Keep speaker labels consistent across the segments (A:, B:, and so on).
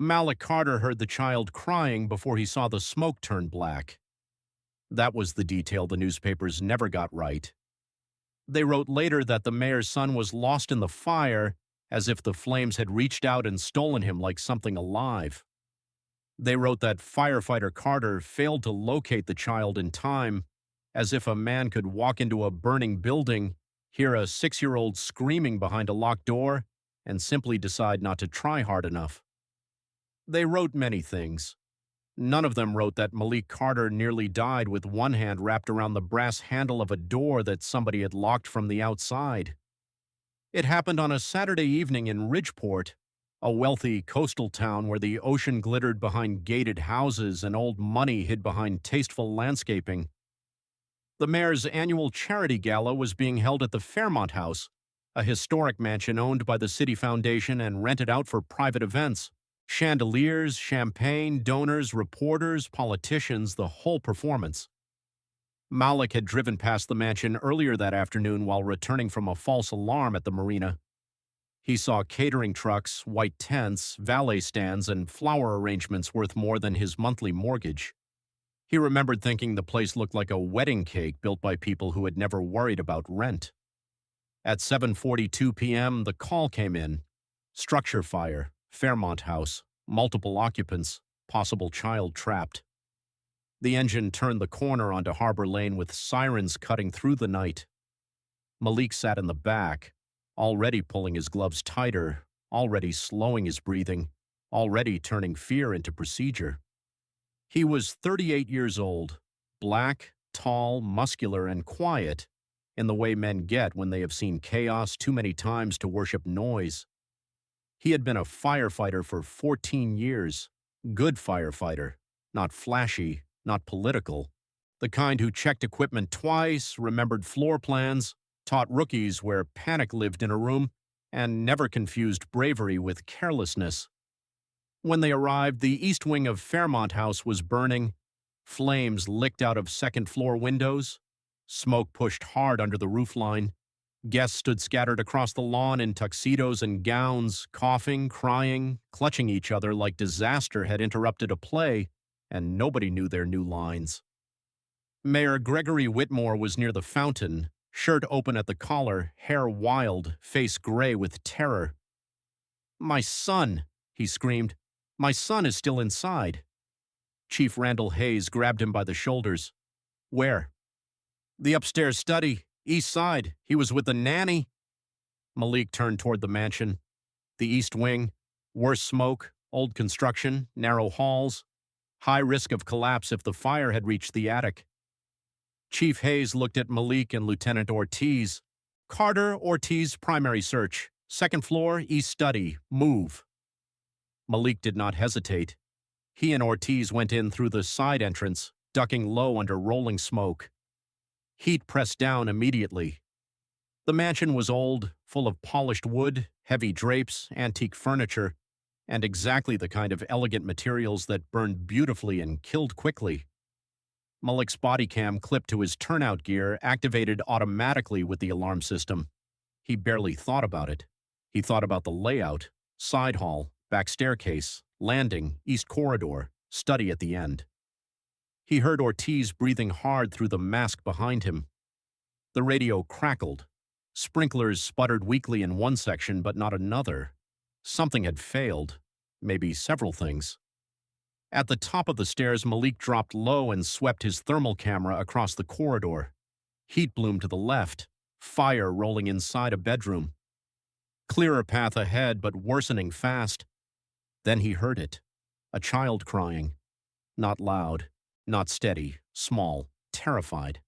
A: Malik Carter heard the child crying before he saw the smoke turn black. That was the detail the newspapers never got right. They wrote later that the mayor's son was lost in the fire, as if the flames had reached out and stolen him like something alive. They wrote that firefighter Carter failed to locate the child in time, as if a man could walk into a burning building, hear a 6-year-old screaming behind a locked door, and simply decide not to try hard enough. They wrote many things. None of them wrote that Malik Carter nearly died with one hand wrapped around the brass handle of a door that somebody had locked from the outside. It happened on a Saturday evening in Ridgeport, a wealthy coastal town where the ocean glittered behind gated houses and old money hid behind tasteful landscaping. The mayor's annual charity gala was being held at the Fairmont House, a historic mansion owned by the City Foundation and rented out for private events. Chandeliers, champagne, donors, reporters, politicians, the whole performance. Malik had driven past the mansion earlier that afternoon while returning from a false alarm at the marina. He saw catering trucks, white tents, valet stands, and flower arrangements worth more than his monthly mortgage. He remembered thinking the place looked like a wedding cake built by people who had never worried about rent. At 7:42 p.m., the call came in. Structure fire, Fairmont House, multiple occupants, possible child trapped. The engine turned the corner onto Harbor Lane with sirens cutting through the night. Malik sat in the back, already pulling his gloves tighter, already slowing his breathing, already turning fear into procedure. He was 38 years old, black, tall, muscular, and quiet, in the way men get when they have seen chaos too many times to worship noise. He had been a firefighter for 14 years, good firefighter, not flashy, not political, the kind who checked equipment twice, remembered floor plans, taught rookies where panic lived in a room, and never confused bravery with carelessness. When they arrived, the east wing of Fairmont House was burning. Flames licked out of second-floor windows. Smoke pushed hard under the roofline. Guests stood scattered across the lawn in tuxedos and gowns, coughing, crying, clutching each other like disaster had interrupted a play, and nobody knew their new lines. Mayor Gregory Whitmore was near the fountain, shirt open at the collar, hair wild, face gray with terror. "My son!" he screamed. "My son is still inside." Chief Randall Hayes grabbed him by the shoulders. "Where?" "The upstairs study, east side. He was with the nanny." Malik turned toward the mansion. The east wing, worse smoke, old construction, narrow halls, high risk of collapse if the fire had reached the attic. Chief Hayes looked at Malik and Lieutenant Ortiz. "Carter, Ortiz, primary search. Second floor, east study. Move." Malik did not hesitate. He and Ortiz went in through the side entrance, ducking low under rolling smoke. Heat pressed down immediately. The mansion was old, full of polished wood, heavy drapes, antique furniture, and exactly the kind of elegant materials that burned beautifully and killed quickly. Malik's Bodycam clipped to his turnout gear activated automatically with the alarm system. He barely thought about it. He thought about the layout, side hall, back staircase, landing, east corridor, study at the end. He heard Ortiz breathing hard through the mask behind him. The radio crackled. Sprinklers sputtered weakly in one section but not another. Something had failed. Maybe several things. At the top of the stairs, Malik dropped low and swept his thermal camera across the corridor. Heat bloom to the left, fire rolling inside a bedroom. Clearer path ahead, but worsening fast. Then he heard it. A child crying. Not loud, not steady, small, terrified.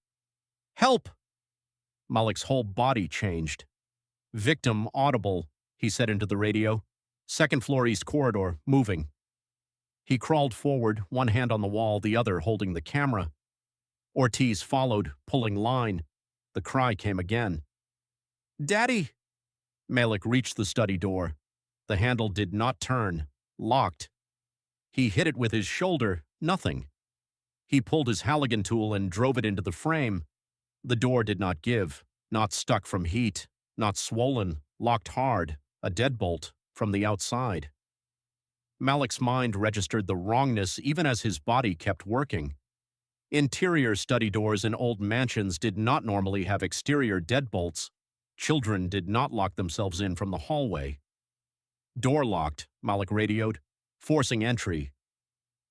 A: "Help!" Malik's whole body changed. "Victim audible," he said into the radio. "Second floor east corridor, moving." He crawled forward, one hand on the wall, the other holding the camera. Ortiz followed, pulling line. The cry came again. "Daddy!" Malik reached the study door. The handle did not turn. Locked. He hit it with his shoulder. Nothing. He pulled his Halligan tool and drove it into the frame. The door did not give. Not stuck from heat. Not swollen. Locked hard. A deadbolt. From the outside. Malik's mind registered the wrongness even as his body kept working. Interior study doors in old mansions did not normally have exterior deadbolts. Children did not lock themselves in from the hallway. Door locked, Malik radioed, forcing entry.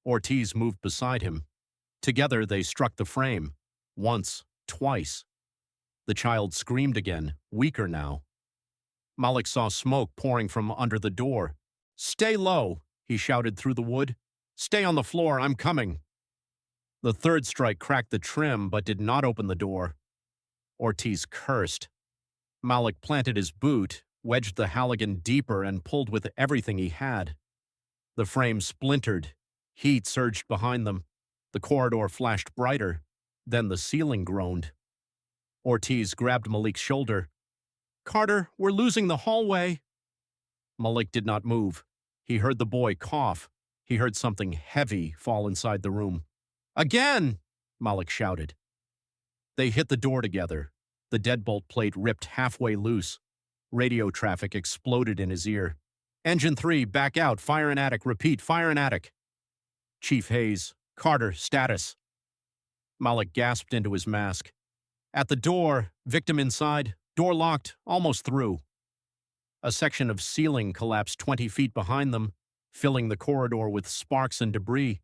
A: Ortiz moved beside him. Together they struck the frame. Once, twice. The child screamed again, weaker now. Malik saw smoke pouring from under the door. "Stay low," he shouted through the wood. "Stay on the floor, I'm coming." The third strike cracked the trim but did not open the door. Ortiz cursed. Malik planted his boot, wedged the Halligan deeper, and pulled with everything he had. The frame splintered. Heat surged behind them. The corridor flashed brighter. Then the ceiling groaned. Ortiz grabbed Malik's shoulder. "Carter, we're losing the hallway." Malik did not move. He heard the boy cough. He heard something heavy fall inside the room. "Again!" Malik shouted. They hit the door together. The deadbolt plate ripped halfway loose. Radio traffic exploded in his ear. "Engine 3, back out, fire in attic, repeat, fire in attic." "Chief Hayes, Carter, status." Malik gasped into his mask. At the door, victim inside, door locked, almost through. A section of ceiling collapsed 20 feet behind them, filling the corridor with sparks and debris.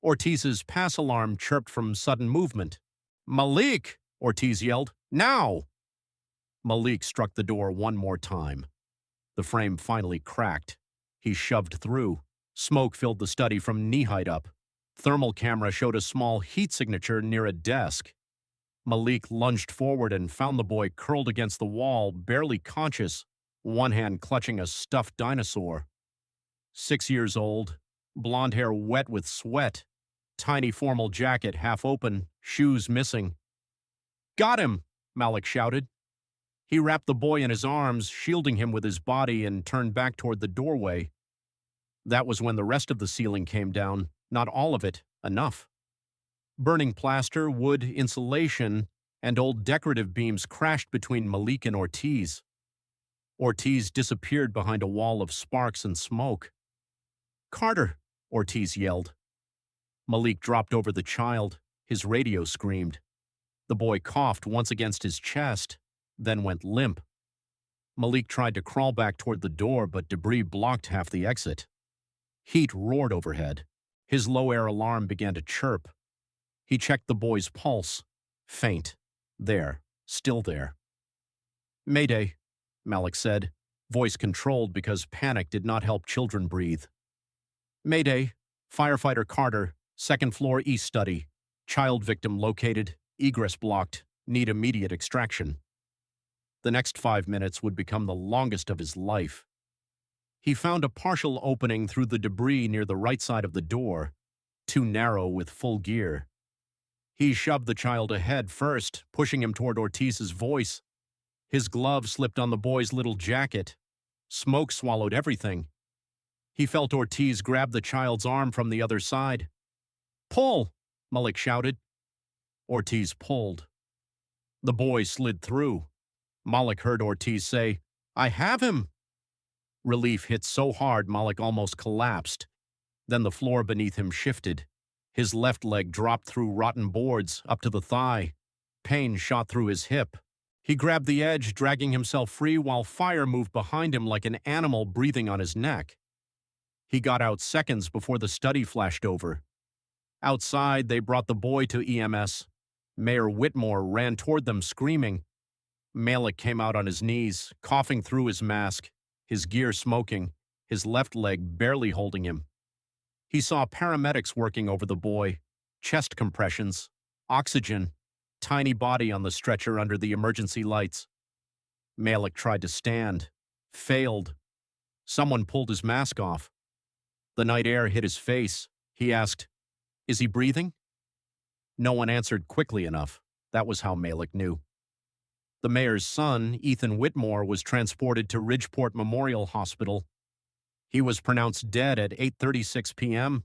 A: Ortiz's pass alarm chirped from sudden movement. "Malik!" Ortiz yelled. "Now!" Malik struck the door one more time. The frame finally cracked. He shoved through. Smoke filled the study from knee-height up. Thermal camera showed a small heat signature near a desk. Malik lunged forward and found the boy curled against the wall, barely conscious, one hand clutching a stuffed dinosaur. 6 years old, blonde hair wet with sweat, tiny formal jacket half open, shoes missing. "Got him!" Malik shouted. He wrapped the boy in his arms, shielding him with his body, and turned back toward the doorway. That was when the rest of the ceiling came down, not all of it, enough. Burning plaster, wood, insulation, and old decorative beams crashed between Malik and Ortiz. Ortiz disappeared behind a wall of sparks and smoke. "Carter!" Ortiz yelled. Malik dropped over the child. His radio screamed. The boy coughed once against his chest, then went limp. Malik tried to crawl back toward the door, but debris blocked half the exit. Heat roared overhead. His low-air alarm began to chirp. He checked the boy's pulse. Faint. There. Still there. "Mayday," Malik said, voice controlled because panic did not help children breathe. "Mayday. Firefighter Carter, second floor east study. Child victim located. Egress blocked. Need immediate extraction." The next 5 minutes would become the longest of his life. He found a partial opening through the debris near the right side of the door, too narrow with full gear. He shoved the child ahead first, pushing him toward Ortiz's voice. His glove slipped on the boy's little jacket. Smoke swallowed everything. He felt Ortiz grab the child's arm from the other side. "Pull!" Malik shouted. Ortiz pulled. The boy slid through. Malik heard Ortiz say, "I have him!" Relief hit so hard Malik almost collapsed. Then the floor beneath him shifted. His left leg dropped through rotten boards up to the thigh. Pain shot through his hip. He grabbed the edge, dragging himself free while fire moved behind him like an animal breathing on his neck. He got out seconds before the study flashed over. Outside, they brought the boy to EMS. Mayor Whitmore ran toward them screaming. Malik came out on his knees, coughing through his mask, his gear smoking, his left leg barely holding him. He saw paramedics working over the boy, chest compressions, oxygen, tiny body on the stretcher under the emergency lights. Malik tried to stand, failed. Someone pulled his mask off. The night air hit his face. He asked, "Is he breathing?" No one answered quickly enough. That was how Malik knew. The mayor's son, Ethan Whitmore, was transported to Ridgeport Memorial Hospital. He was pronounced dead at 8:36 p.m.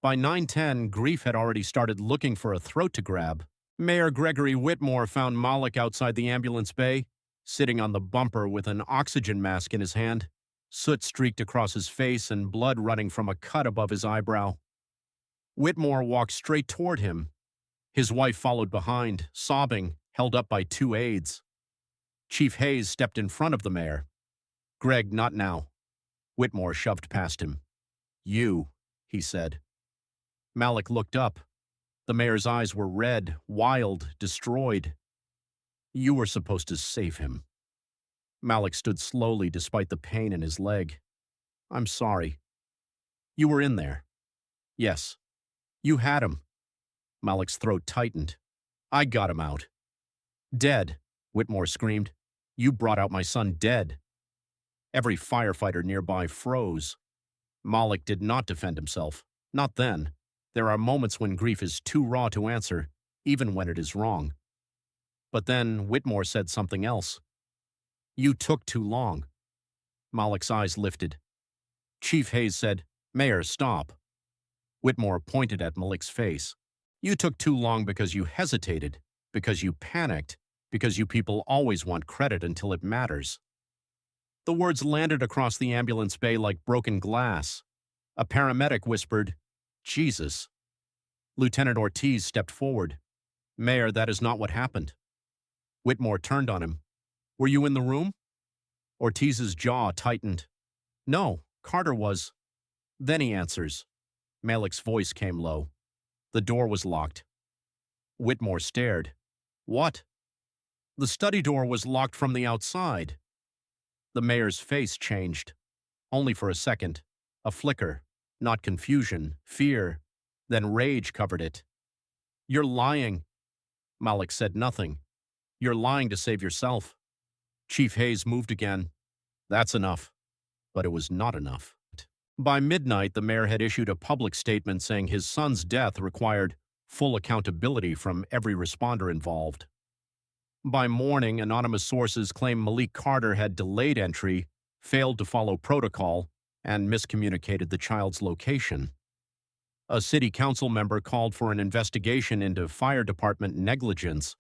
A: By 9:10, grief had already started looking for a throat to grab. Mayor Gregory Whitmore found Malik outside the ambulance bay, sitting on the bumper with an oxygen mask in his hand. Soot streaked across his face and blood running from a cut above his eyebrow. Whitmore walked straight toward him. His wife followed behind, sobbing, held up by 2 aides. Chief Hayes stepped in front of the mayor. "Greg, not now." Whitmore shoved past him. "You," he said. Malik looked up. The mayor's eyes were red, wild, destroyed. "You were supposed to save him." Malik stood slowly despite the pain in his leg. "I'm sorry." "You were in there." "Yes." "You had him." Malik's throat tightened. "I got him out." "Dead," Whitmore screamed. "You brought out my son dead." Every firefighter nearby froze. Malik did not defend himself. Not then. There are moments when grief is too raw to answer, even when it is wrong. But then Whitmore said something else. "You took too long." Malik's eyes lifted. Chief Hayes said, "Mayor, stop." Whitmore pointed at Malik's face. "You took too long because you hesitated, because you panicked, because you people always want credit until it matters." The words landed across the ambulance bay like broken glass. A paramedic whispered, "Jesus." Lieutenant Ortiz stepped forward. "Mayor, that is not what happened." Whitmore turned on him. "Were you in the room?" Ortiz's jaw tightened. "No, Carter was." Then he answers. Malik's voice came low. "The door was locked." Whitmore stared. "What?" "The study door was locked from the outside." The mayor's face changed. Only for a second. A flicker. Not confusion, fear. Then rage covered it. "You're lying." Malik said nothing. "You're lying to save yourself." Chief Hayes moved again. "That's enough." But it was not enough. By midnight, the mayor had issued a public statement saying his son's death required full accountability from every responder involved. By morning, anonymous sources claimed Malik Carter had delayed entry, failed to follow protocol, and miscommunicated the child's location. A city council member called for an investigation into fire department negligence.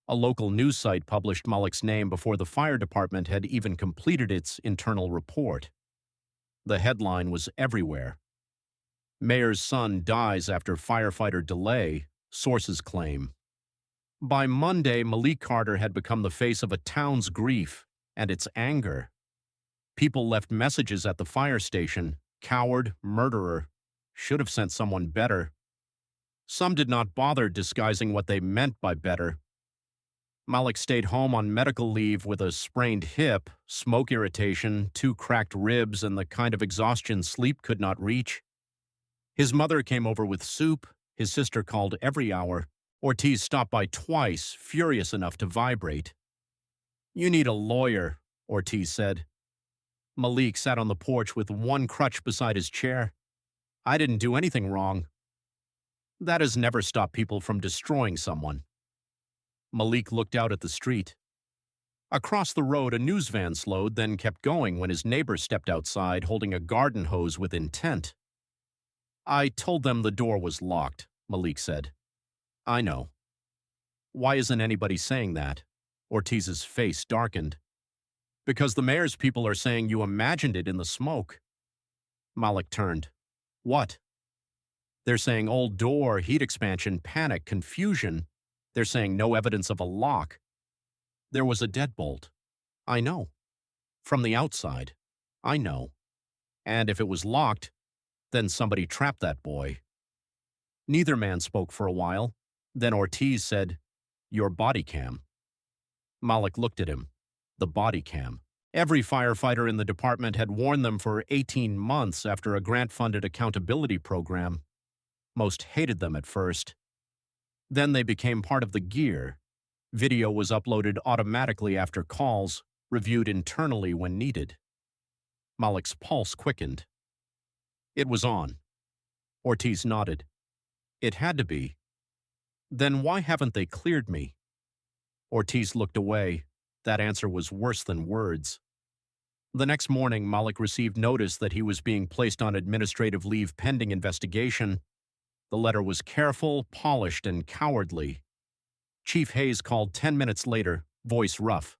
A: A local news site published Malik's name before the fire department had even completed its internal report. The headline was everywhere. "Mayor's son dies after firefighter delay," sources claim. By Monday, Malik Carter had become the face of a town's grief and its anger. People left messages at the fire station. "Coward, murderer, should have sent someone better." Some did not bother disguising what they meant by better. Malik stayed home on medical leave with a sprained hip, smoke irritation, 2 cracked ribs, and the kind of exhaustion sleep could not reach. His mother came over with soup. His sister called every hour. Ortiz stopped by twice, furious enough to vibrate. "You need a lawyer," Ortiz said. Malik sat on the porch with one crutch beside his chair. "I didn't do anything wrong." That has never stopped people from destroying someone. Malik looked out at the street. Across the road, a news van slowed, then kept going when his neighbor stepped outside holding a garden hose with intent. "I told them the door was locked," Malik said. "I know." "Why isn't anybody saying that?" Ortiz's face darkened. "Because the mayor's people are saying you imagined it in the smoke." Malik turned. "What?" "They're saying old door, heat expansion, panic, confusion. They're saying no evidence of a lock." "There was a deadbolt." "I know." "From the outside." "I know." "And if it was locked, then somebody trapped that boy." Neither man spoke for a while. Then Ortiz said, "Your Bodycam." Malik looked at him. The Bodycam. Every firefighter in the department had worn them for 18 months after a grant-funded accountability program. Most hated them at first. Then they became part of the gear. Video was uploaded automatically after calls, reviewed internally when needed. Malik's pulse quickened. It was on. Ortiz nodded. "It had to be." "Then why haven't they cleared me?" Ortiz looked away. That answer was worse than words. The next morning, Malik received notice that he was being placed on administrative leave pending investigation. The letter was careful, polished, and cowardly. Chief Hayes called 10 minutes later, voice rough.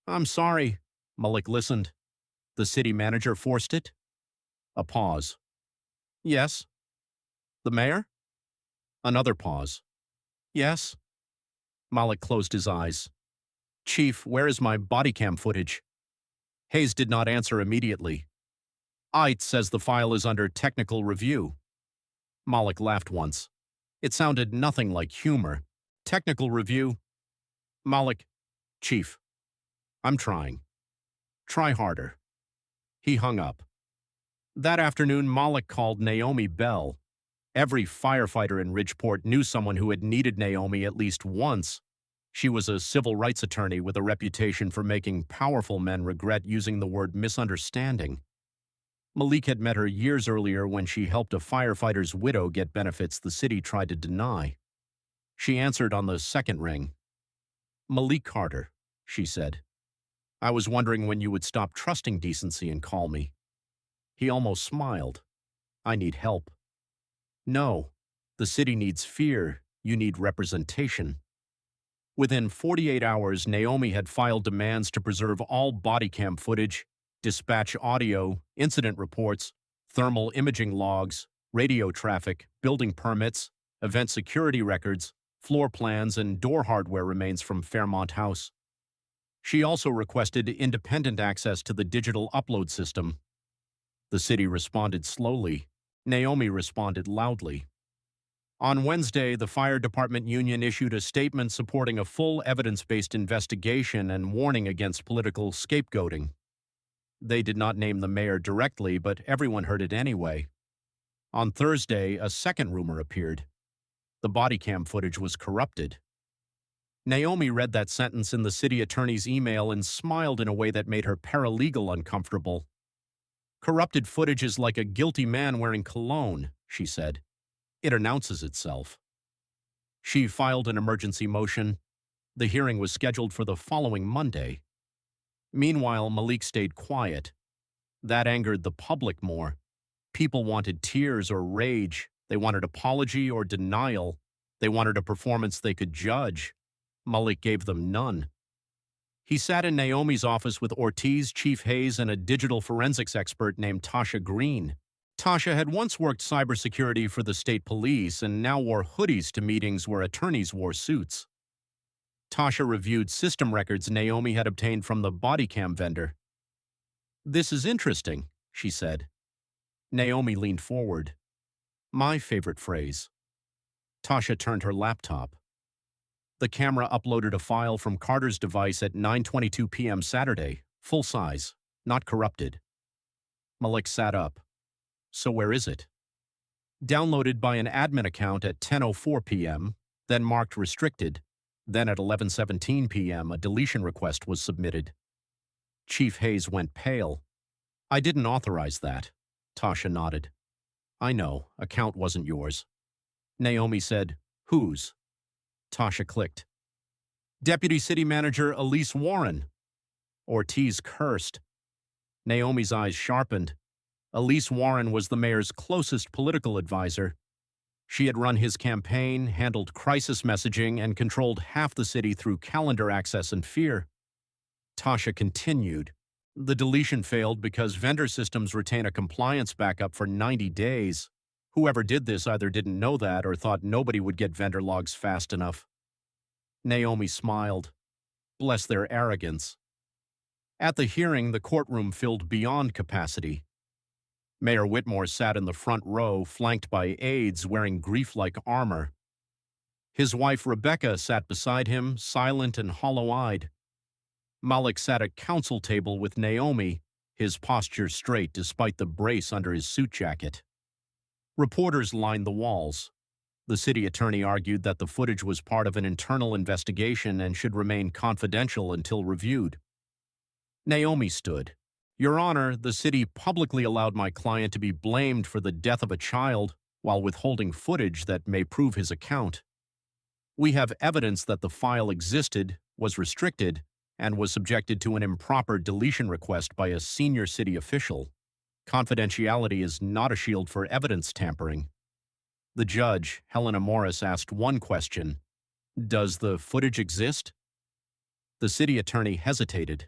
A: "I'm sorry." Malik listened. The city manager forced it? A pause. Yes. The mayor? Another pause. Yes. Malik closed his eyes. Chief, where is my Bodycam footage? Hayes did not answer immediately. It says the file is under technical review. Malik laughed once. It sounded nothing like humor. Technical review? Malik, Chief, I'm trying. Try harder. He hung up. That afternoon, Malik called Naomi Bell. Every firefighter in Ridgeport knew someone who had needed Naomi at least once. She was a civil rights attorney with a reputation for making powerful men regret using the word misunderstanding. Malik had met her years earlier when she helped a firefighter's widow get benefits the city tried to deny. She answered on the second ring. Malik Carter, she said. I was wondering when you would stop trusting decency and call me. He almost smiled. I need help. No, the city needs fear. You need representation. Within 48 hours, Naomi had filed demands to preserve all Bodycam footage, dispatch audio, incident reports, thermal imaging logs, radio traffic, building permits, event security records, floor plans, and door hardware remains from Fairmont House. She also requested independent access to the digital upload system. The city responded slowly. Naomi responded loudly. On Wednesday, the fire department union issued a statement supporting a full evidence-based investigation and warning against political scapegoating. They did not name the mayor directly, but everyone heard it anyway. On Thursday, a second rumor appeared. The Bodycam footage was corrupted. Naomi read that sentence in the city attorney's email and smiled in a way that made her paralegal uncomfortable. Corrupted footage is like a guilty man wearing cologne, she said. It announces itself. She filed an emergency motion. The hearing was scheduled for the following Monday. Meanwhile, Malik stayed quiet. That angered the public more. People wanted tears or rage. They wanted apology or denial. They wanted a performance they could judge. Malik gave them none. He sat in Naomi's office with Ortiz, Chief Hayes, and a digital forensics expert named Tasha Green. Tasha had once worked cybersecurity for the state police and now wore hoodies to meetings where attorneys wore suits. Tasha reviewed system records Naomi had obtained from the Bodycam vendor. This is interesting, she said. Naomi leaned forward. My favorite phrase. Tasha turned her laptop. The camera uploaded a file from Carter's device at 9:22 p.m. Saturday, full size, not corrupted. Malik sat up. So where is it? Downloaded by an admin account at 10:04 p.m., then marked restricted. Then at 11:17 p.m., a deletion request was submitted. Chief Hayes went pale. I didn't authorize that. Tasha nodded. I know, account wasn't yours. Naomi said, whose? Tasha clicked. Deputy City Manager Elise Warren. Ortiz cursed. Naomi's eyes sharpened. Elise Warren was the mayor's closest political advisor. She had run his campaign, handled crisis messaging, and controlled half the city through calendar access and fear. Tasha continued. The deletion failed because vendor systems retain a compliance backup for 90 days. Whoever did this either didn't know that or thought nobody would get vendor logs fast enough. Naomi smiled. Bless their arrogance. At the hearing, the courtroom filled beyond capacity. Mayor Whitmore sat in the front row, flanked by aides wearing grief-like armor. His wife Rebecca sat beside him, silent and hollow-eyed. Malik sat at counsel table with Naomi, his posture straight despite the brace under his suit jacket. Reporters lined the walls. The city attorney argued that the footage was part of an internal investigation and should remain confidential until reviewed. Naomi stood. Your Honor, the city publicly allowed my client to be blamed for the death of a child while withholding footage that may prove his account. We have evidence that the file existed, was restricted, and was subjected to an improper deletion request by a senior city official. Confidentiality is not a shield for evidence tampering. The judge, Helena Morris, asked one question. Does the footage exist? The city attorney hesitated.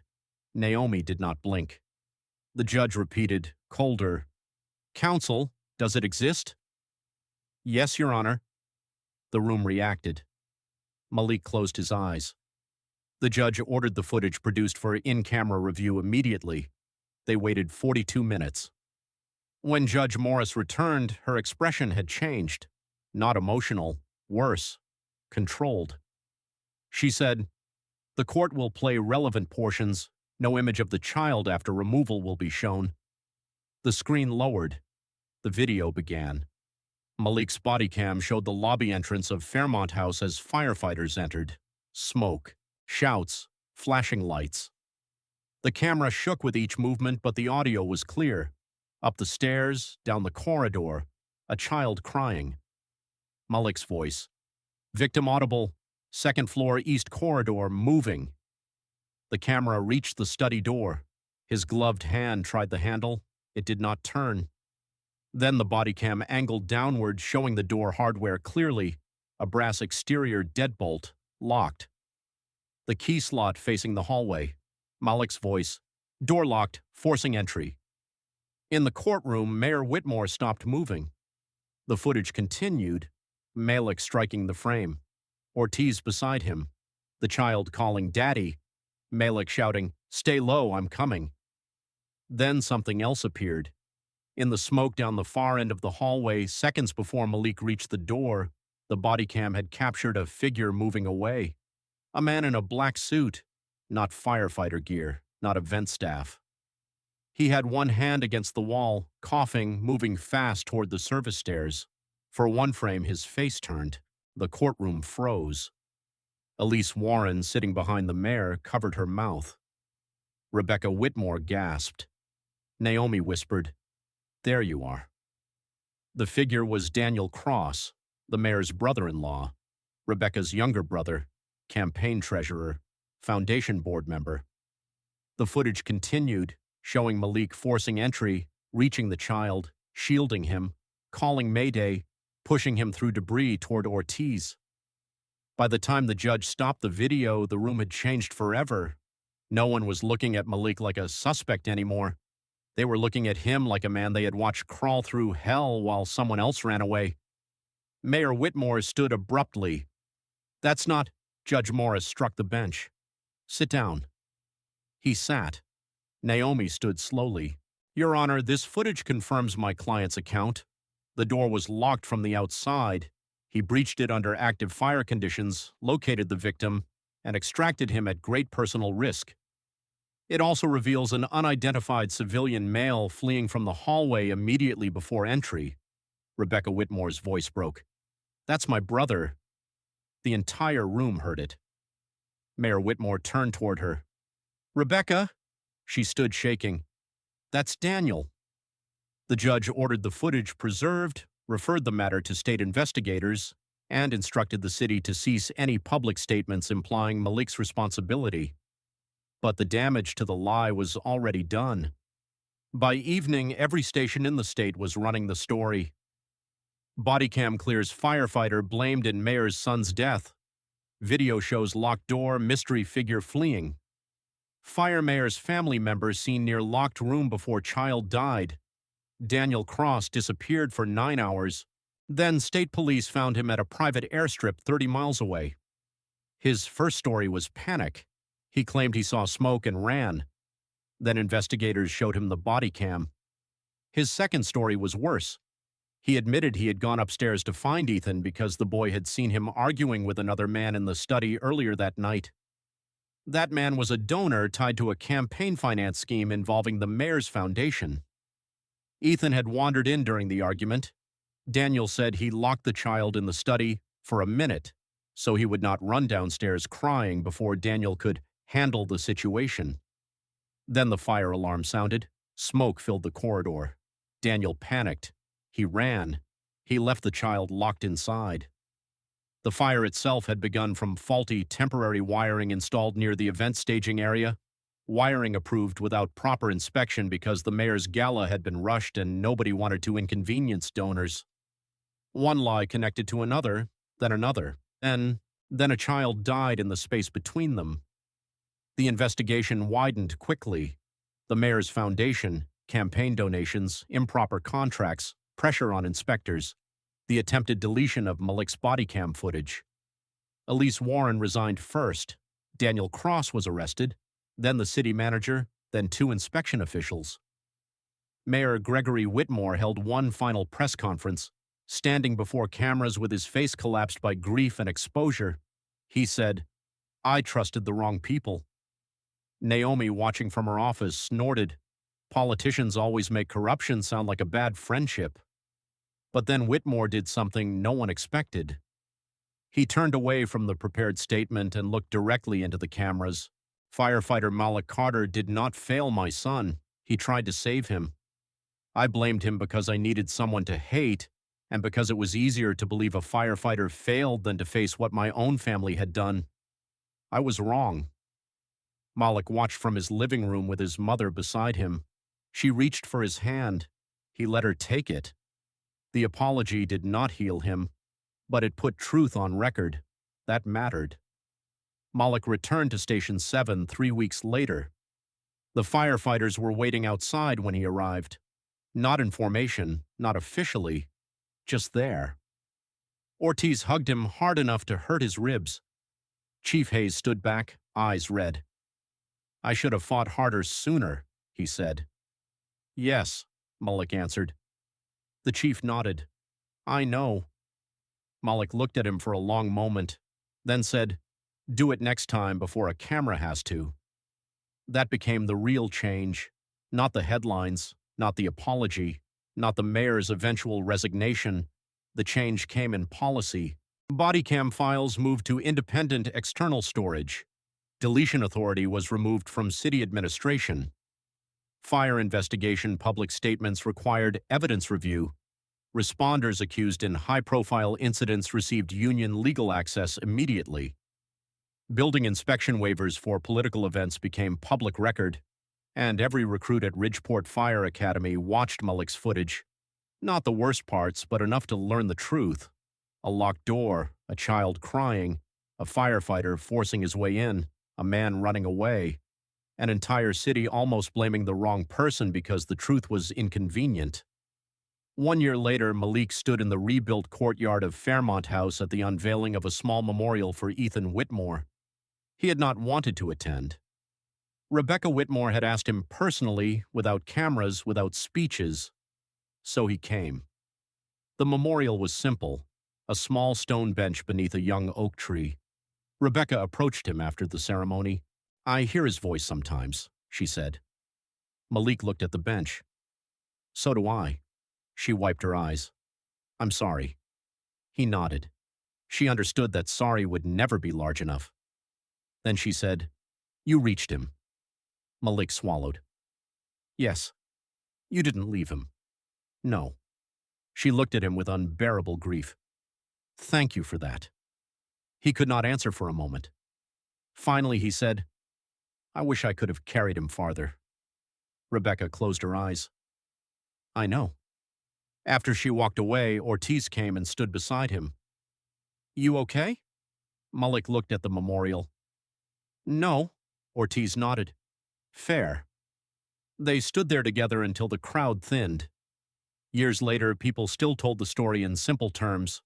A: Naomi did not blink. The judge repeated, colder, "Counsel, does it exist?" "Yes, Your Honor." The room reacted. Malik closed his eyes. The judge ordered the footage produced for in-camera review immediately. They waited 42 minutes. When Judge Morris returned, her expression had changed. Not emotional, worse, controlled. She said, "The court will play relevant portions. No image of the child after removal will be shown." The screen lowered. The video began. Malik's body cam showed the lobby entrance of Fairmont House as firefighters entered. Smoke, shouts, flashing lights. The camera shook with each movement, but the audio was clear. Up the stairs, down the corridor, a child crying. Malik's voice. "Victim audible, second floor east corridor, moving." The camera reached the study door. His gloved hand tried the handle. It did not turn. Then the body cam angled downward, showing the door hardware clearly, a brass exterior deadbolt, locked. The key slot facing the hallway. Malik's voice. "Door locked, forcing entry." In the courtroom, Mayor Whitmore stopped moving. The footage continued, Malik striking the frame, Ortiz beside him, the child calling "Daddy," Malik shouting, "Stay low, I'm coming." Then something else appeared. In the smoke down the far end of the hallway, seconds before Malik reached the door, the body cam had captured a figure moving away. A man in a black suit, not firefighter gear, not event staff. He had one hand against the wall, coughing, moving fast toward the service stairs. For one frame, his face turned. The courtroom froze. Elise Warren, sitting behind the mayor, covered her mouth. Rebecca Whitmore gasped. Naomi whispered, "There you are." The figure was Daniel Cross, the mayor's brother-in-law, Rebecca's younger brother, campaign treasurer, foundation board member. The footage continued, showing Malik forcing entry, reaching the child, shielding him, calling Mayday, pushing him through debris toward Ortiz. By the time the judge stopped the video, the room had changed forever. No one was looking at Malik like a suspect anymore. They were looking at him like a man they had watched crawl through hell while someone else ran away. Mayor Whitmore stood abruptly. "That's not—" Judge Morris struck the bench. "Sit down." He sat. Naomi stood slowly. "Your Honor, this footage confirms my client's account. The door was locked from the outside. He breached it under active fire conditions, located the victim, and extracted him at great personal risk. It also reveals an unidentified civilian male fleeing from the hallway immediately before entry." Rebecca Whitmore's voice broke. "That's my brother." The entire room heard it. Mayor Whitmore turned toward her. "Rebecca!" She stood shaking. "That's Daniel." The judge ordered the footage preserved, referred the matter to state investigators, and instructed the city to cease any public statements implying Malik's responsibility. But the damage to the lie was already done. By evening, every station in the state was running the story. Bodycam clears firefighter blamed in mayor's son's death. Video shows locked door, mystery figure fleeing. Fire mayor's family members seen near locked room before child died. Daniel Cross disappeared for 9 hours. Then state police found him at a private airstrip 30 miles away. His first story was panic. He claimed he saw smoke and ran. Then investigators showed him the body cam. His second story was worse. He admitted he had gone upstairs to find Ethan because the boy had seen him arguing with another man in the study earlier that night. That man was a donor tied to a campaign finance scheme involving the mayor's foundation. Ethan had wandered in during the argument. Daniel said he locked the child in the study for a minute so he would not run downstairs crying before Daniel could handle the situation. Then the fire alarm sounded. Smoke filled the corridor. Daniel panicked. He ran. He left the child locked inside. The fire itself had begun from faulty temporary wiring installed near the event staging area, wiring approved without proper inspection because the mayor's gala had been rushed and nobody wanted to inconvenience donors. One lie connected to another, then another, and then a child died in the space between them. The investigation widened quickly. The mayor's foundation, campaign donations, improper contracts, pressure on inspectors, the attempted deletion of Malik's bodycam footage. Elise Warren resigned first. Daniel Cross was arrested, then the city manager, then 2 inspection officials. Mayor Gregory Whitmore held one final press conference. Standing before cameras with his face collapsed by grief and exposure, he said, "I trusted the wrong people." Naomi, watching from her office, snorted. Politicians always make corruption sound like a bad friendship. But then Whitmore did something no one expected. He turned away from the prepared statement and looked directly into the cameras. "Firefighter Malik Carter did not fail my son. He tried to save him. I blamed him because I needed someone to hate, and because it was easier to believe a firefighter failed than to face what my own family had done. I was wrong." Malik watched from his living room with his mother beside him. She reached for his hand. He let her take it. The apology did not heal him, but it put truth on record. That mattered. Malik returned to Station 7 3 weeks later. The firefighters were waiting outside when he arrived. Not in formation, not officially, just there. Ortiz hugged him hard enough to hurt his ribs. Chief Hayes stood back, eyes red. "I should have fought harder sooner," he said. "Yes," Malik answered. The chief nodded. "I know." Malik looked at him for a long moment, then said, "Do it next time before a camera has to." That became the real change, not the headlines, not the apology, not the mayor's eventual resignation. The change came in policy. Bodycam files moved to independent external storage. Deletion authority was removed from city administration. Fire investigation public statements required evidence review. Responders accused in high-profile incidents received union legal access immediately. Building inspection waivers for political events became public record, and every recruit at Ridgeport Fire Academy watched Malik's footage. Not the worst parts, but enough to learn the truth. A locked door, a child crying, a firefighter forcing his way in, a man running away, an entire city almost blaming the wrong person because the truth was inconvenient. 1 year later, Malik stood in the rebuilt courtyard of Fairmont House at the unveiling of a small memorial for Ethan Whitmore. He had not wanted to attend. Rebecca Whitmore had asked him personally, without cameras, without speeches. So he came. The memorial was simple, a small stone bench beneath a young oak tree. Rebecca approached him after the ceremony. "I hear his voice sometimes," she said. Malik looked at the bench. "So do I." She wiped her eyes. "I'm sorry." He nodded. She understood that sorry would never be large enough. Then she said, "You reached him." Malik swallowed. "Yes." "You didn't leave him." "No." She looked at him with unbearable grief. "Thank you for that." He could not answer for a moment. Finally he said, "I wish I could have carried him farther." Rebecca closed her eyes. "I know." After she walked away, Ortiz came and stood beside him. "You okay?" Malik looked at the memorial. "No," Ortiz nodded. "Fair." They stood there together until the crowd thinned. Years later, people still told the story in simple terms.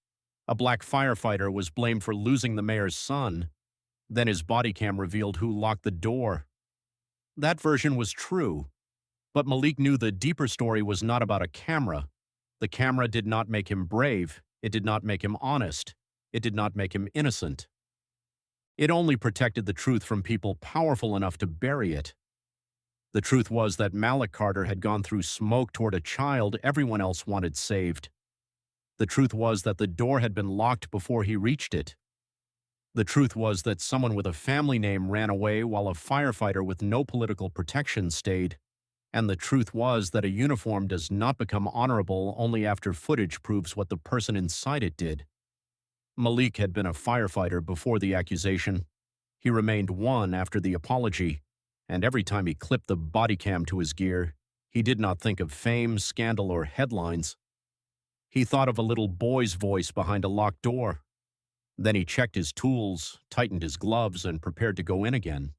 A: A black firefighter was blamed for losing the mayor's son. Then his bodycam revealed who locked the door. That version was true. But Malik knew the deeper story was not about a camera. The camera did not make him brave. It did not make him honest. It did not make him innocent. It only protected the truth from people powerful enough to bury it. The truth was that Malik Carter had gone through smoke toward a child everyone else wanted saved. The truth was that the door had been locked before he reached it. The truth was that someone with a family name ran away while a firefighter with no political protection stayed. And the truth was that a uniform does not become honorable only after footage proves what the person inside it did. Malik had been a firefighter before the accusation. He remained one after the apology, and every time he clipped the bodycam to his gear, he did not think of fame, scandal, or headlines. He thought of a little boy's voice behind a locked door. Then he checked his tools, tightened his gloves, and prepared to go in again.